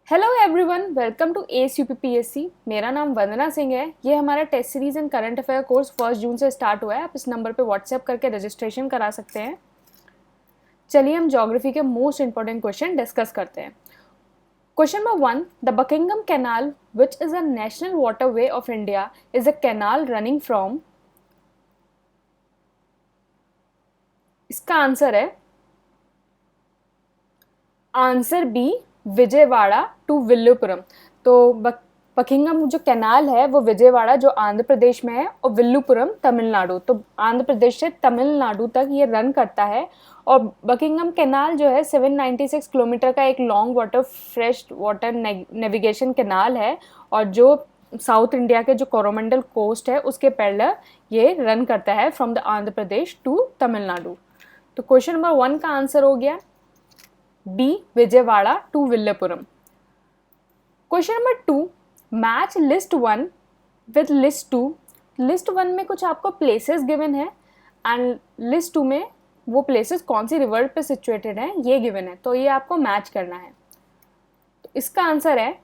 Hello everyone, welcome to S UPPSC. मेरा नाम वंदना सिंह है। ये हमारा test series and current affair course 1 जून से स्टार्ट हुआ है। आप इस नंबर पे व्हाट्सएप करके रजिस्ट्रेशन करा सकते हैं। चलिए हम ज्योग्राफी के मोस्ट इंपॉर्टेंट क्वेश्चन डिस्कस करते हैं। Question number 1, the Buckingham canal which is a national waterway of India is a canal running from. इसका आंसर है answer B, Vijayawada to Villupuram. तो बकिंगम जो कैनाल है वो विजयवाड़ा जो आंध्र प्रदेश में है और विल्लुपुरम तमिलनाडु, तो आंध्र प्रदेश से तमिलनाडु तक ये रन करता है। और बकिंगम कैनाल जो है 796 किलोमीटर का एक long water fresh water navigation canal है और जो साउथ इंडिया के जो कोरोमंडल कोस्ट है उसके पैरेलल ये रन करता है from the Andhra Pradesh to Tamil Nadu. तो क्वेश्चन नंबर 1 का आंसर हो गया B, Vijayawada to Villupuram. Question number 2, match list 1 with list 2। List 1 में कुछ आपको प्लेसेस गिवन है एंड लिस्ट 2 में वो प्लेसेस कौन सी रिवर पे सिचुएटेड हैं ये गिवन है, तो ये आपको मैच करना है। तो इसका आंसर है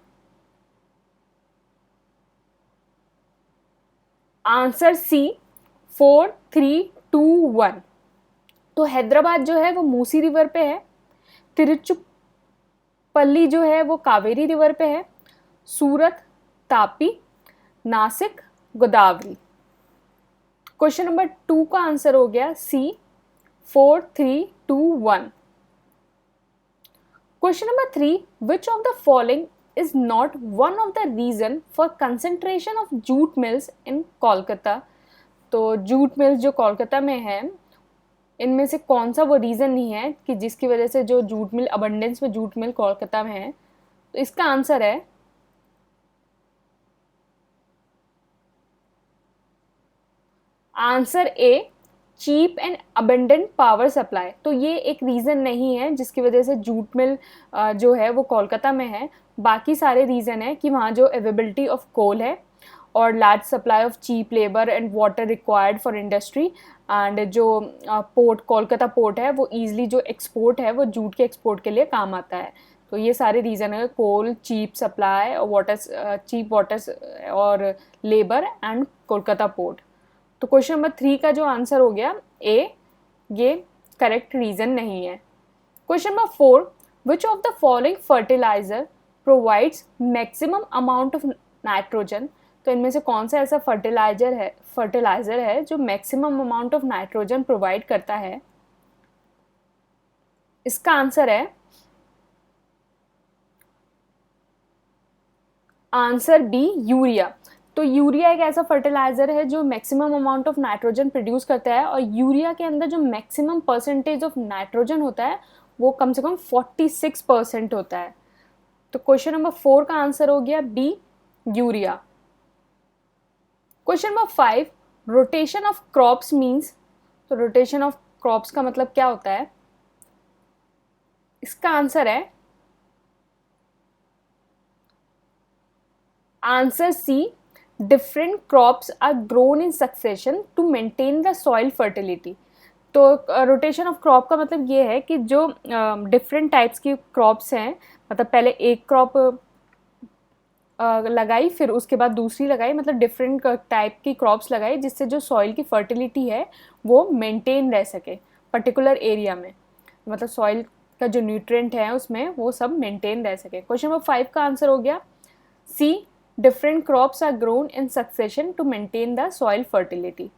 आंसर सी, 4 3 2 1। तो हैदराबाद जो है वो मूसी रिवर पे है, तिरुचिपल्ली जो है वो कावेरी रिवर पे है, सूरत तापी, नासिक गोदावरी। क्वेश्चन नंबर 2 का आंसर हो गया C, 4 3 2 1। Question number 3, which of the following is not one of the reason for concentration of jute mills in Kolkata. तो जूट मिल्स जो कोलकाता में है इनमें से कौन सा वो रीज़न नहीं है कि जिसकी वजह से जो जूट मिल अबंडेंस में जूट मिल कोलकाता में है। तो इसका आंसर है answer A, cheap and abundant power supply. तो ये एक रीज़न नहीं है जिसकी वजह से जूट मिल जो है वो कोलकाता में है। बाकी सारे रीज़न है कि वहाँ जो अवेलेबिलिटी ऑफ कोल है और large supply of cheap labour and water required for industry and जो पोर्ट कोलकाता पोर्ट है वो ईजिली जो एक्सपोर्ट है वो जूट के एक्सपोर्ट के लिए काम आता है। तो ये सारे रीज़न है, कोल, चीप सप्लाई और वाटर, चीप वाटर और लेबर एंड कोलकाता पोर्ट। तो क्वेश्चन नंबर 3 का जो आंसर हो गया ए, ये करेक्ट रीज़न नहीं है। Question number 4, which of the following fertiliser provides maximum amount of nitrogen. तो इनमें से कौन सा ऐसा फर्टिलाइजर है जो maximum amount of nitrogen provide करता है। इसका आंसर है आंसर बी, यूरिया। तो यूरिया एक ऐसा फर्टिलाइजर है जो maximum amount of nitrogen produce करता है और यूरिया के अंदर जो मैक्सिमम परसेंटेज ऑफ नाइट्रोजन होता है वो कम से कम 46% होता है। तो क्वेश्चन नंबर 4 का आंसर हो गया B, urea. Question number 5, rotation of crops means. तो रोटेशन ऑफ क्रॉप्स का मतलब क्या होता है। इसका आंसर है answer C, different crops are grown in succession to maintain the soil fertility. तो रोटेशन ऑफ क्रॉप का मतलब ये है कि जो डिफरेंट टाइप्स की क्रॉप्स हैं, मतलब पहले एक क्रॉप लगाई फिर उसके बाद दूसरी लगाई, मतलब डिफरेंट टाइप की क्रॉप्स लगाई जिससे जो सॉइल की फर्टिलिटी है वो मेंटेन रह सके पर्टिकुलर एरिया में, मतलब सॉइल का जो न्यूट्रिएंट है उसमें वो सब मेंटेन रह सके। क्वेश्चन नंबर 5 का आंसर हो गया C, different crops are grown in succession to maintain the soil fertility.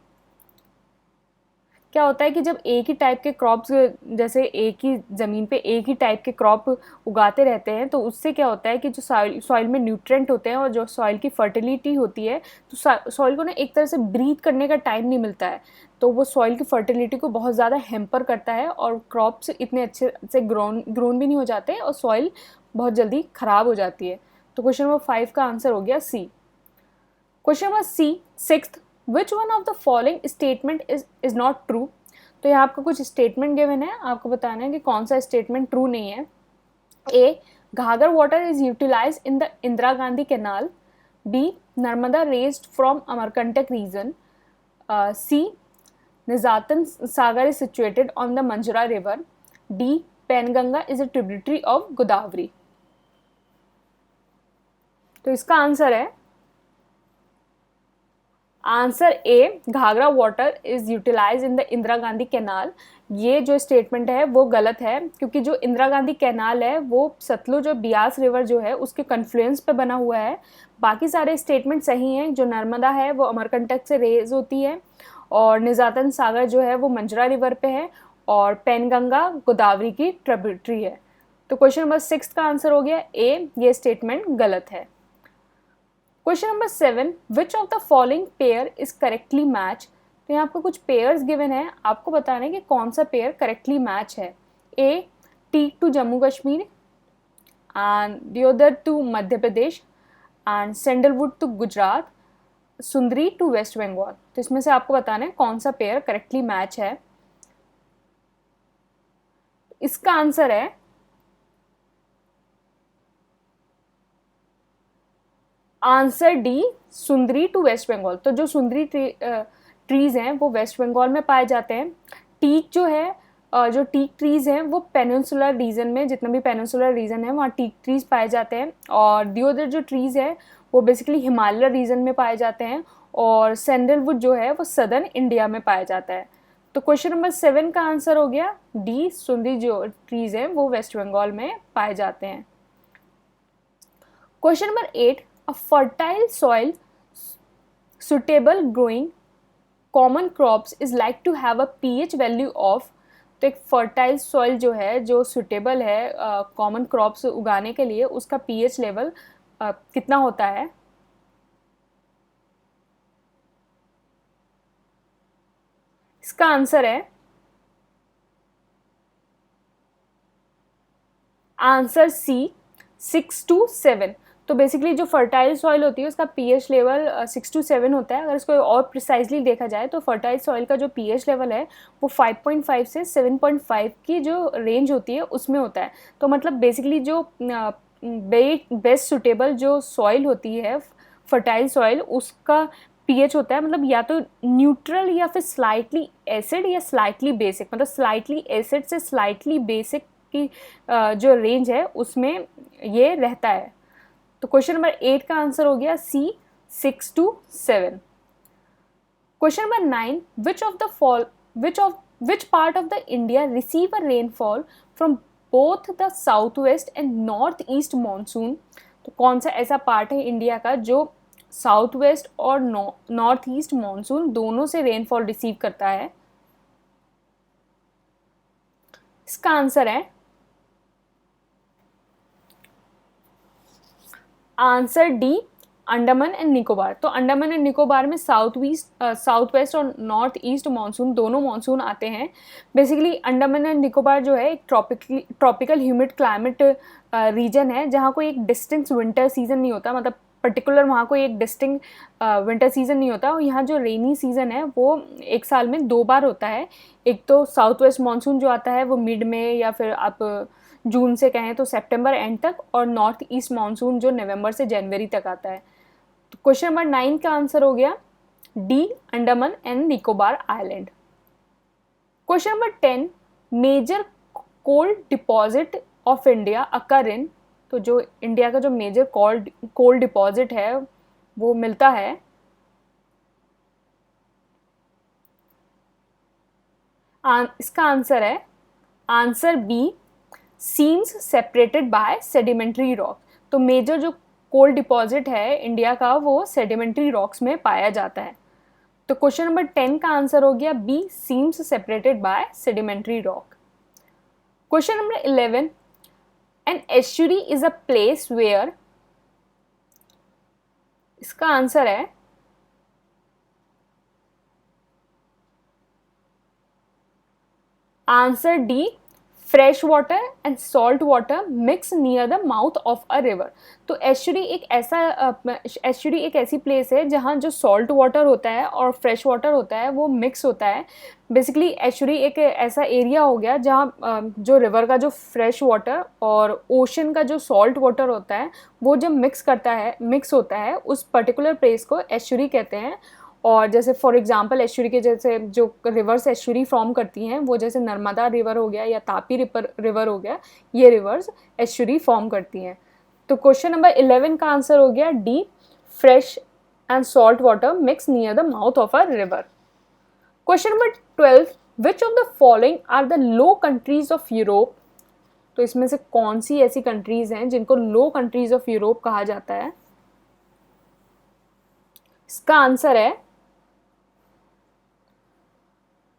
क्या होता है कि जब एक ही टाइप के क्रॉप्स, जैसे एक ही ज़मीन पे एक ही टाइप के क्रॉप उगाते रहते हैं तो उससे क्या होता है कि जो सॉइल में न्यूट्रिएंट होते हैं और जो सॉइल की फर्टिलिटी होती है तो सॉइल को ना एक तरह से ब्रीथ करने का टाइम नहीं मिलता है, तो वो सॉइल की फर्टिलिटी को बहुत ज़्यादा हैम्पर करता है और क्रॉप्स इतने अच्छे से ग्रोन भी नहीं हो जाते और सॉइल बहुत जल्दी ख़राब हो जाती है। तो क्वेश्चन नंबर 5 का आंसर हो गया C. Question number C, 6th, which one of the following statement is not true. तो यहाँ आपको कुछ स्टेटमेंट गिवन है, आपको बताना है कि कौन सा स्टेटमेंट ट्रू नहीं है। A, Ghaghar water is utilize in the Indira Gandhi canal. B, Narmada raised from Amarkantak region. C, Nizam Sagar is situated on the Manjra river. D, Penganga is a tributary of Godavari. तो इसका आंसर है answer A, Ghaghara water is utilize in the Indira Gandhi canal. ये जो statement है वो गलत है, क्योंकि जो इंदिरा गांधी कैनाल है वो सतलुज और बियास रिवर जो है उसके कन्फ्लुएंस पे बना हुआ है। बाकी सारे स्टेटमेंट सही हैं। जो नर्मदा है वो अमरकंटक से रेज होती है, और निजातन सागर जो है वो मंजरा रिवर पे है, और पेनगंगा गोदावरी की ट्रिब्यूटरी है। तो क्वेश्चन नंबर 6 का आंसर हो गया ए, ये स्टेटमेंट गलत है। Question number 7, which of the following pair is correctly match. तो यहाँ आपको कुछ पेयर्स गिवन है, आपको बताना है कि कौन सा पेयर करेक्टली मैच है। A, teak to Jammu Kashmir, and deodar to Madhya Pradesh, and sandalwood to Gujarat, sundari to waste Bengal. तो इसमें से आपको बताना है कौन सा पेयर करेक्टली मैच है। इसका आंसर है answer D, Sundari to waste Bengal. तो जो सुंदरी ट्रीज हैं वो वेस्ट बंगाल में पाए जाते हैं। टीक जो है, जो टीक ट्रीज हैं वो पेनिनसुलर रीजन में, जितना भी पेनिनसुलर रीजन है वहाँ टीक ट्रीज पाए जाते हैं। और दियोदर जो ट्रीज है वो बेसिकली हिमालय रीजन में पाए जाते हैं, और सैंडलवुड जो है वो सदर्न इंडिया में पाया जाता है। तो क्वेश्चन नंबर 7 का आंसर हो गया डी, सुंदरी जो ट्रीज हैं वो वेस्ट बंगाल में पाए जाते हैं। Question number 8, a fertile soil suitable growing common crops is like to have a pH value of। तो एक फर्टाइल सॉइल जो है, जो सुटेबल है कॉमन क्रॉप्स उगाने के लिए, उसका पीएच लेवल कितना होता है। इसका आंसर है आंसर सी, 6 to 7। तो बेसिकली जो फर्टाइल सॉइल होती है उसका पीएच लेवल 6 to 7 होता है। अगर इसको और प्रिसाइजली देखा जाए तो फर्टाइल सॉइल का जो पीएच लेवल है वो 5.5 से 7.5 की जो रेंज होती है उसमें होता है। तो मतलब बेसिकली जो बेस्ट सुटेबल जो सॉइल होती है, फर्टाइल सॉइल, उसका पीएच होता है मतलब या तो न्यूट्रल या फिर स्लाइटली एसिड या स्लाइटली बेसिक, मतलब स्लाइटली एसिड से स्लाइटली बेसिक की जो रेंज है उसमें ये रहता है। तो क्वेश्चन नंबर 8 का आंसर हो गया सी, 6 to 7। Question number 9, which part of the India receive a rainfall from both the southwest and northeast monsoon। तो कौन सा ऐसा पार्ट है इंडिया का जो साउथ वेस्ट और नॉर्थ ईस्ट मानसून दोनों से रेनफॉल रिसीव करता है। इसका आंसर है answer D, Andaman and Nicobar. तो अंडमान एंड निकोबार में साउथ वेस्ट और नॉर्थ ईस्ट मानसून दोनों मानसून आते हैं। बेसिकली अंडमान एंड निकोबार जो है एक ट्रॉपिकल ह्यूमिड क्लाइमेट रीजन है, जहाँ कोई एक डिस्टिंक्ट विंटर सीजन नहीं होता, मतलब पर्टिकुलर वहाँ कोई एक डिस्टिंक्ट विंटर सीजन नहीं होता। और यहाँ जो रेनी सीजन है वो एक साल में 2 बार होता है। एक तो साउथ वेस्ट मानसून जो आता है वो मिड में या फिर आप जून से कहें तो सितंबर एंड तक, और नॉर्थ ईस्ट मानसून जो नवंबर से जनवरी तक आता है। तो क्वेश्चन नंबर 9 का आंसर हो गया D, Andaman and Nicobar island. Question number 10, major coal deposit of India occur in. तो जो इंडिया का जो मेजर कोल्ड डिपॉजिट है वो मिलता है इसका आंसर है answer B, seams separated by sedimentary rock. तो मेजर जो कोल्ड डिपॉजिट है इंडिया का वो सेडिमेंट्री रॉक्स में पाया जाता है। तो क्वेश्चन नंबर 10 का आंसर हो गया B, seams separated by sedimentary rock. Question number 11, an estuary is a place where. इसका आंसर है answer D, fresh water and salt water mix near the mouth of a river. तो estuary एक ऐसी place है जहाँ जो salt water होता है और फ्रेश वाटर होता है वो मिक्स होता है। बेसिकली एस्चुरी एक ऐसा एरिया हो गया जहाँ जो रिवर का जो फ्रेश वाटर और ओशन का जो सॉल्ट वाटर होता है वो जब मिक्स होता है उस पर्टिकुलर प्लेस को एस्चुरी कहते हैं। और जैसे फॉर एग्जांपल एस्चुरी के जैसे जो रिवर्स एस्चुरी फॉर्म करती हैं वो जैसे नर्मदा रिवर हो गया या तापी रिवर हो गया, ये रिवर्स एस्चुरी फॉर्म करती हैं। तो क्वेश्चन नंबर 11 का आंसर हो गया D, fresh and salt water mix near the mouth of a river. Question number 12, which of the following are the low countries of Europe. तो इसमें से कौन सी ऐसी कंट्रीज हैं जिनको लो कंट्रीज ऑफ यूरोप कहा जाता है। इसका आंसर है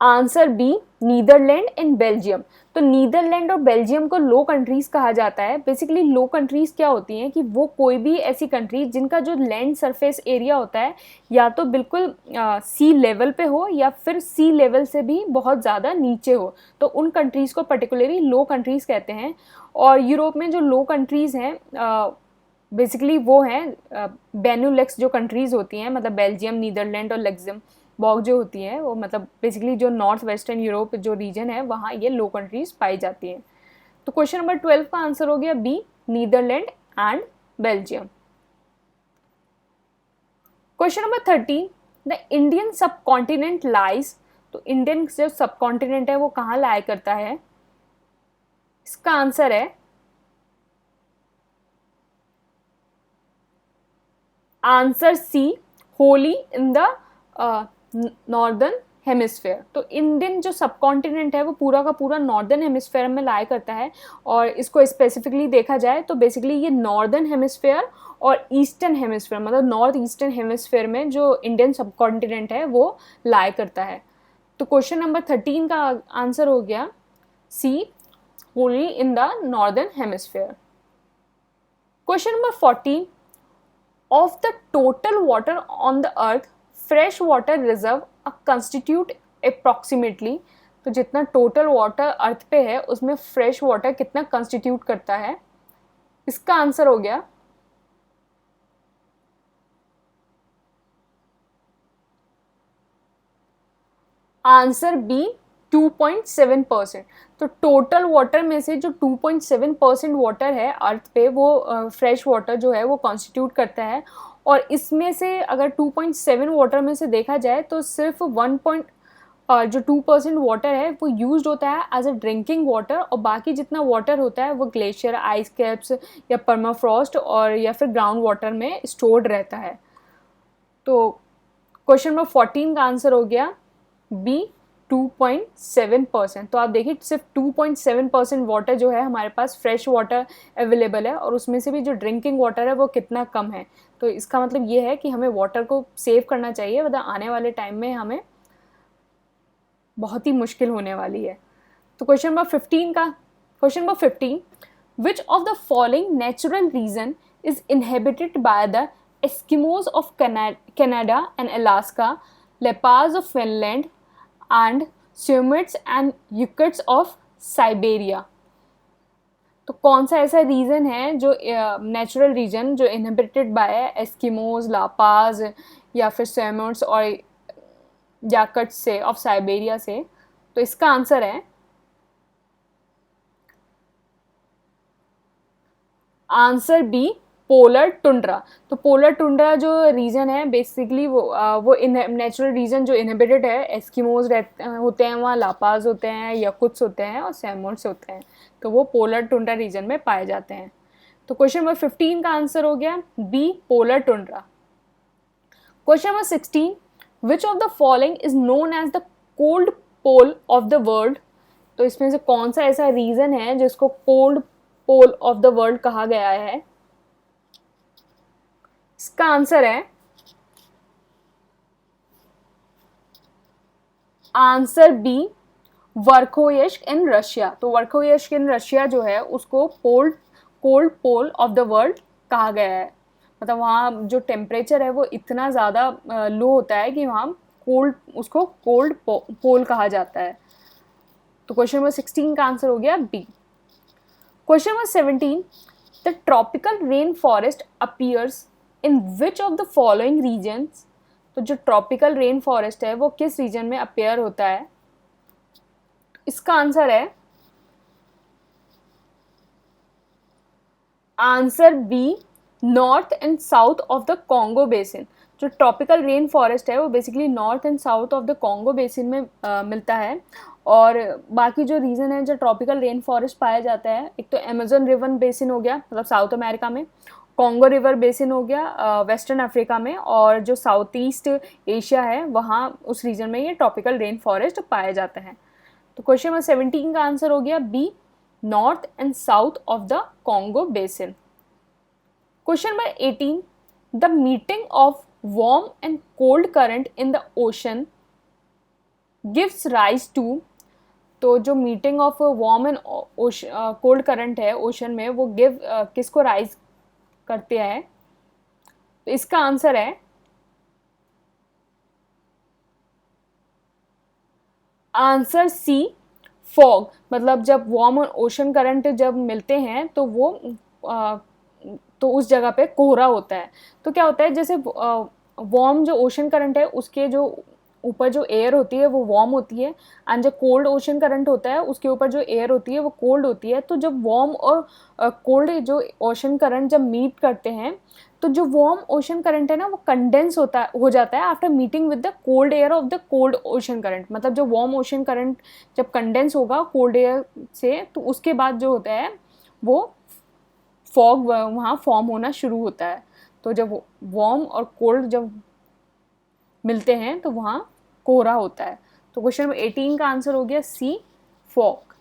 answer B, Netherland and Belgium. तो नीदरलैंड और बेल्जियम को लो कंट्रीज कहा जाता है। बेसिकली लो कंट्रीज क्या होती हैं कि वो कोई भी ऐसी कंट्री जिनका जो लैंड सरफेस एरिया होता है या तो बिल्कुल सी लेवल पे हो या फिर सी लेवल से भी बहुत ज़्यादा नीचे हो, तो उन कंट्रीज़ को पर्टिकुलरली लो कंट्रीज़ कहते हैं। और यूरोप में जो लो कंट्रीज़ हैं बेसिकली वो हैं बेनुलेक्स जो कंट्रीज़ होती हैं, मतलब बेल्जियम, नीदरलैंड और लग्जमबर्ग जो होती हैं, वो मतलब बेसिकली जो नॉर्थ वेस्टर्न यूरोप जो रीजन है वहाँ ये लो कंट्रीज़ पाई जाती हैं। तो क्वेश्चन नंबर 12 का आंसर हो गया B, Netherland and Belgium. Question number 13, the Indian subcontinent lies. तो इंडियन जो सब कॉन्टिनेंट है वो कहाँ लाया करता है। इसका आंसर है answer C, Holi in the northern hemisphere. तो इंडियन जो सब कॉन्टिनेंट है वो पूरा का पूरा नॉर्दर्न हेमिस्फेयर में लाया करता है। और इसको स्पेसिफिकली देखा जाए तो बेसिकली ये नॉर्दर्न हेमिस्फेयर और ईस्टर्न हेमिस्फेयर, मतलब नॉर्थ ईस्टर्न हेमिस्फेयर में जो इंडियन सब कॉन्टिनेंट है वो लाया करता है। तो क्वेश्चन नंबर 13 का आंसर हो गया C, Holi in the northern hemisphere. Question number 14, of the total water on the earth, fresh water reserve constitute approximately। तो जितना टोटल वाटर अर्थ पे है उसमें फ्रेश वाटर कितना कंस्टिट्यूट करता है। इसका आंसर हो गया आंसर बी, 2.7%। तो टोटल वाटर में से जो 2.7% वाटर है अर्थ पे वो फ्रेश वाटर जो है वो कॉन्स्टिट्यूट करता है। और इसमें से अगर 2.7 वाटर में से देखा जाए तो सिर्फ 2% वाटर है वो यूज्ड होता है एज अ ड्रिंकिंग वाटर, और बाकी जितना वाटर होता है वो ग्लेशियर, आइस कैप्स या परमाफ्रॉस्ट और या फिर ग्राउंड वाटर में स्टोर्ड रहता है। तो क्वेश्चन नंबर 14 का आंसर हो गया बी, 2.7%। तो आप देखिए सिर्फ 2.7% वाटर जो है हमारे पास फ्रेश वाटर अवेलेबल है, और उसमें से भी जो ड्रिंकिंग वाटर है वो कितना कम है। तो इसका मतलब ये है कि हमें वाटर को सेव करना चाहिए, वरना आने वाले टाइम में हमें बहुत ही मुश्किल होने वाली है। तो question number 15, which of the following natural region is inhabited by the Eskimos of Canada and Alaska, Lapps of Finland and Samoyeds and Yakuts of Siberia. तो कौन सा ऐसा रीजन है जो नेचुरल रीजन जो इनहेबिटेड बाय एस्किमोज, लापाज या फिर स्यूमिट्स और याकट्स से ऑफ साइबेरिया से। तो इसका आंसर है आंसर बी, पोलर टुंड्रा। तो पोलर टुंड्रा जो रीजन है बेसिकली वो नेचुरल रीजन जो इनहेबिटेड है, एस्किमोज होते हैं वहाँ, लापाज होते हैं, यकुत्स होते हैं और सैमोट्स होते हैं, तो वो पोलर टुंड्रा रीजन में पाए जाते हैं। तो क्वेश्चन नंबर 15 का आंसर हो गया B, polar tundra. Question number 16, which of the following is known as the cold pole of the world. तो इसमें से कौन सा ऐसा रीजन है जिसको cold pole of the world कहा गया है। इसका आंसर है answer B, Verkhoyansk in Russia. तो वर्खोयस्क इन रशिया जो है उसको cold pole of the world कहा गया है। मतलब वहाँ जो टेम्परेचर है वो इतना ज़्यादा लो होता है कि वहाँ उसको कोल्ड पोल कहा जाता है। तो क्वेश्चन नंबर 16 का आंसर हो गया B. Question number 17, the tropical rain forest appears in which of the following regions. तो जो ट्रॉपिकल रेन फॉरेस्ट है वो किस रीजन में अपीयर होता है। इसका आंसर है answer B, north and south of the Congo basin. जो ट्रॉपिकल रेन फॉरेस्ट है वो basically north and south of the Congo basin में मिलता है। और बाकी जो रीज़न है जो ट्रॉपिकल रेन फॉरेस्ट पाया जाता है, एक तो अमेजन रिवर बेसिन हो गया मतलब साउथ अमेरिका में, कॉन्गो रिवर बेसिन हो गया वेस्टर्न अफ्रीका में, और जो साउथ ईस्ट एशिया है वहाँ उस रीजन में ये ट्रॉपिकल रेन फॉरेस्ट पाया जाता है। तो क्वेश्चन नंबर 17 का आंसर हो गया B, north and south of the Congo basin. Question number 18, the meeting of warm and cold current in the ocean gives rise to, तो जो meeting of warm and cold current है ocean में वो give किसको rise करते हैं? तो इसका आंसर है आंसर सी, फॉग। मतलब जब वार्म और ओशन करंट जब मिलते हैं तो वो तो उस जगह पे कोहरा होता है। तो क्या होता है, जैसे वार्म जो ओशन करंट है उसके जो ऊपर जो एयर होती है वो वार्म होती है, एंड जो कोल्ड ओशन करंट होता है उसके ऊपर जो एयर होती है वो कोल्ड होती है। तो जब वार्म और कोल्ड जो ओशन करंट जब मीट करते हैं तो जो वार्म ओशन करंट है ना वो कंडेंस हो जाता है after meeting with the cold air of the cold ocean current. मतलब जो वार्म ओशन करंट जब कंडेंस होगा कोल्ड एयर से तो उसके बाद जो होता है वो फॉग वहाँ फॉर्म होना शुरू होता है। तो जब वार्म और कोल्ड जब मिलते हैं तो वहाँ कोहरा होता है। तो क्वेश्चन नंबर 18 का आंसर हो गया C, fog.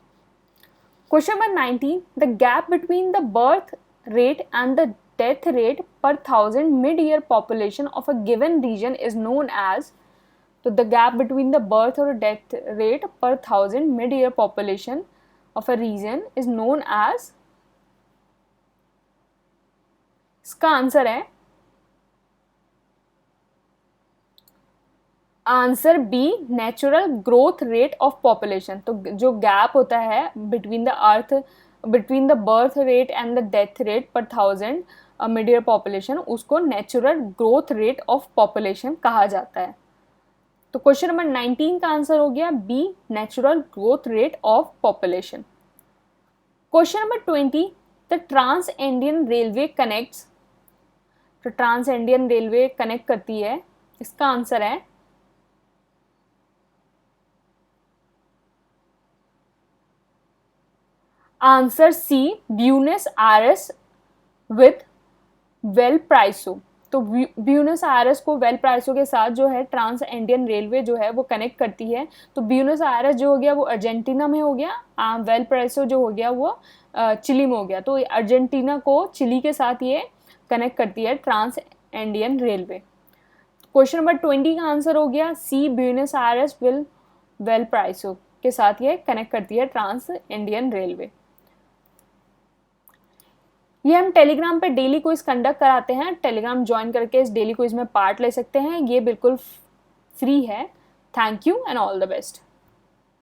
Question number 19, the gap between the birth rate and the death rate per 1000 mid year population of a given region is known as, तो the gap between the birth और death rate per 1000 mid year population of a region is known as, इसका answer है answer B, natural growth rate of population. तो जो gap होता है between the birth rate and the death rate per 1000 mid year population उसको natural growth rate of population कहा जाता है। तो क्वेश्चन नंबर 19 का आंसर हो गया B, natural growth rate of population. Question number 20, the trans Indian railway connects, तो trans Indian railway connect करती है, इसका आंसर है answer C, Buenos Aires with Valparaiso. तो ब्यूनस आयर्स को वेलप्राइसो के साथ जो है ट्रांस इंडियन रेलवे जो है वो कनेक्ट करती है। तो ब्यूनस आयर्स जो हो गया वो अर्जेंटीना में हो गया, वेलप्राइसो जो हो गया वो चिली में हो गया। तो अर्जेंटीना को चिली के साथ ये कनेक्ट करती है trans Indian railway. Question number 20 का आंसर हो गया C, Buenos Aires will Valparaiso के साथ ये कनेक्ट करती है ट्रांस इंडियन रेलवे। ये हम टेलीग्राम पे डेली क्विज कंडक्ट कराते हैं, टेलीग्राम ज्वाइन करके इस डेली क्विज में पार्ट ले सकते हैं, ये बिल्कुल फ्री है। Thank you and all the best.